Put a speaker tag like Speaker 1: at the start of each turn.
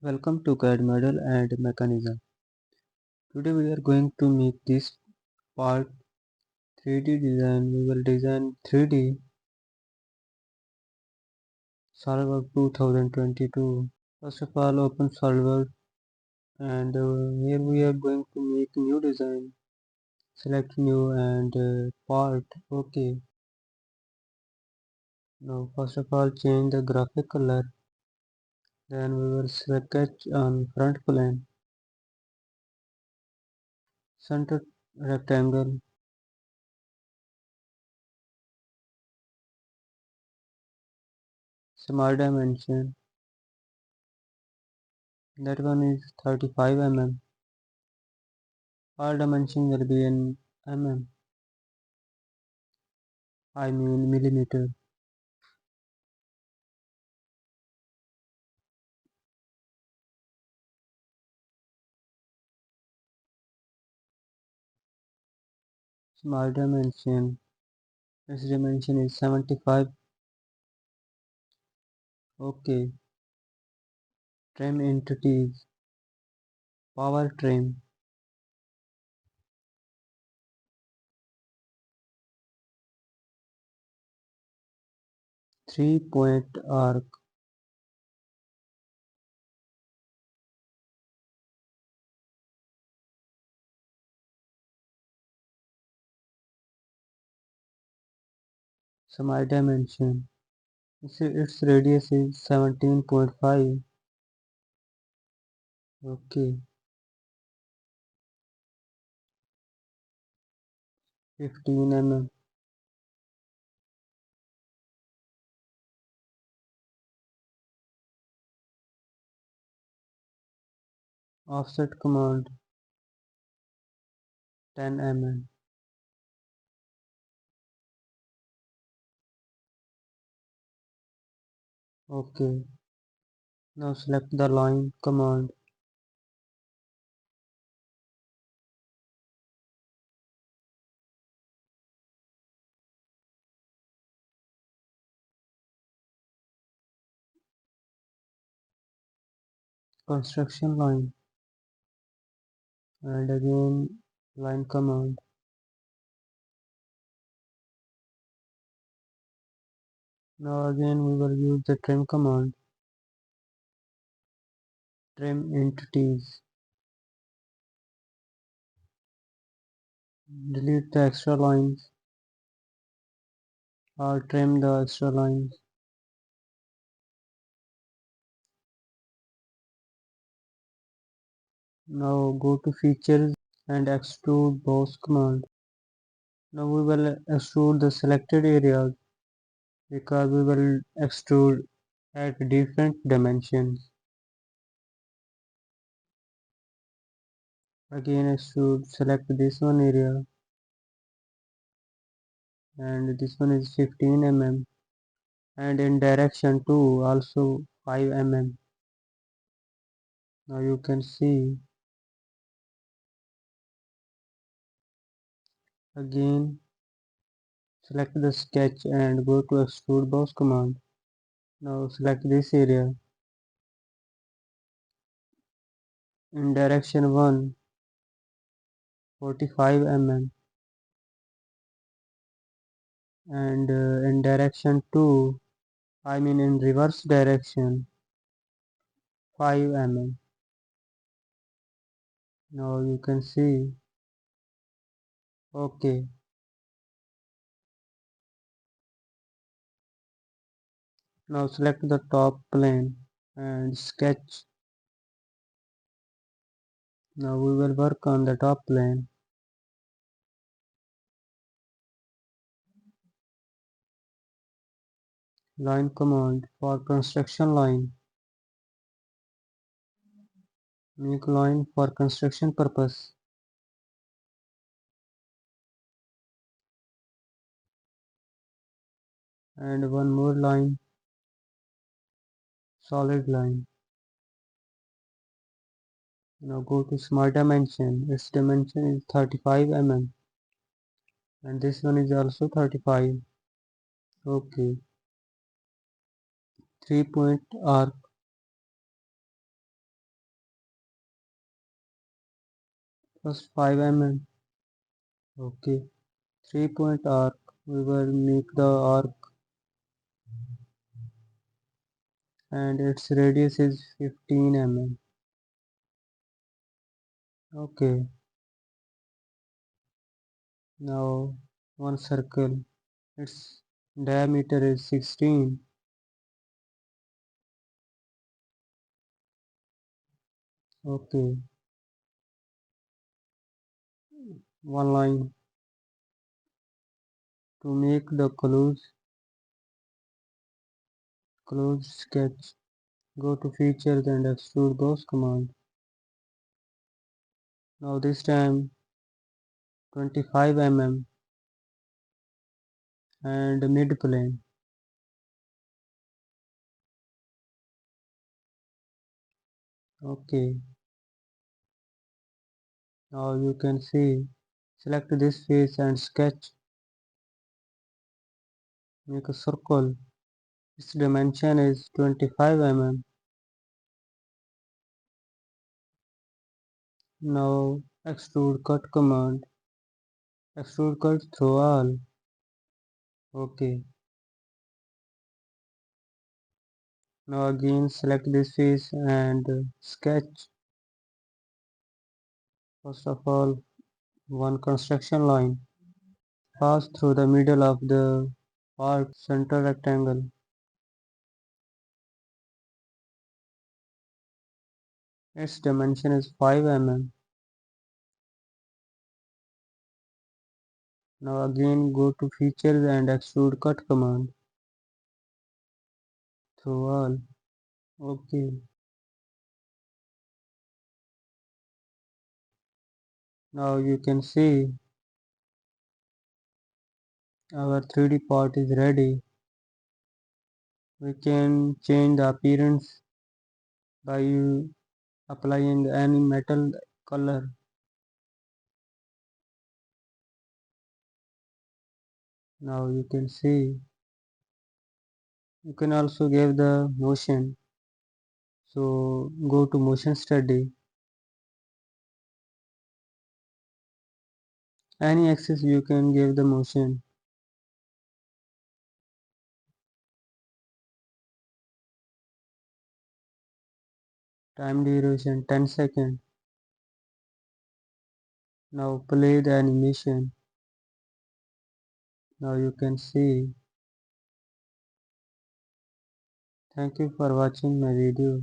Speaker 1: Welcome to CAD model and mechanism. Today we are going to make this part 3D design. We will design 3D SolidWorks 2022. First of all, open SolidWorks and here we are going to make new design. Select new and part. Okay. Now first of all change the graphic color. Then we will sketch on front plane. Center rectangle. Small dimension. That one is 35 mm. All dimension will be in mm. I mean millimeter. Small dimension. Its dimension is 75. Okay. Trim entities. Power trim. 3-point arc. Small dimension. Its radius is 17.5. Okay. 15 mm. Offset command 10 mm. Okay. Now select the line command. Construction line. And again line command. Now again we will use the trim command. Trim entities. Delete the extra lines or trim the extra lines. Now go to features and extrude boss command. Now we will extrude the selected areas because we will extrude at different dimensions. Again extrude, select this one area and this one is 15 mm and in direction 2 also 5 mm. Now you can see again select the sketch and go to extrude boss command. Now select this area in direction 1 45 mm and in direction 2 I mean in reverse direction 5 mm. Now you can see okay. Now select the top plane and sketch. Now we will work on the top plane. Line command for construction line. Make line for construction purpose. And one more line. Solid line. Now go to smart dimension. Its dimension is 35 mm. And this one is also 35. Okay. 3-point arc. First 5 mm. Okay. 3-point arc. We will make the arc and its radius is 15 mm. Okay. Now one circle. Its diameter is 16. Okay. One line. To make the close sketch, go to features and extrude boss command. Now this time 25 mm and mid plane. Okay. Now you can see, select this face and sketch. Make a circle. Its dimension is 25 mm. Now extrude cut command. Extrude cut through all. Okay. Now again select this face and sketch. First of all, one construction line. Pass through the middle of the part center rectangle. Its dimension is 5 mm. Now again go to features and extrude cut command through all. Okay. Now you can see our 3D part is ready. We can change the appearance by applying any metal color. Now you can see, you can also give the motion. So go to motion study. Any axis you can give the motion. Time duration 10 seconds. Now play the animation. Now you can see. Thank you for watching my video.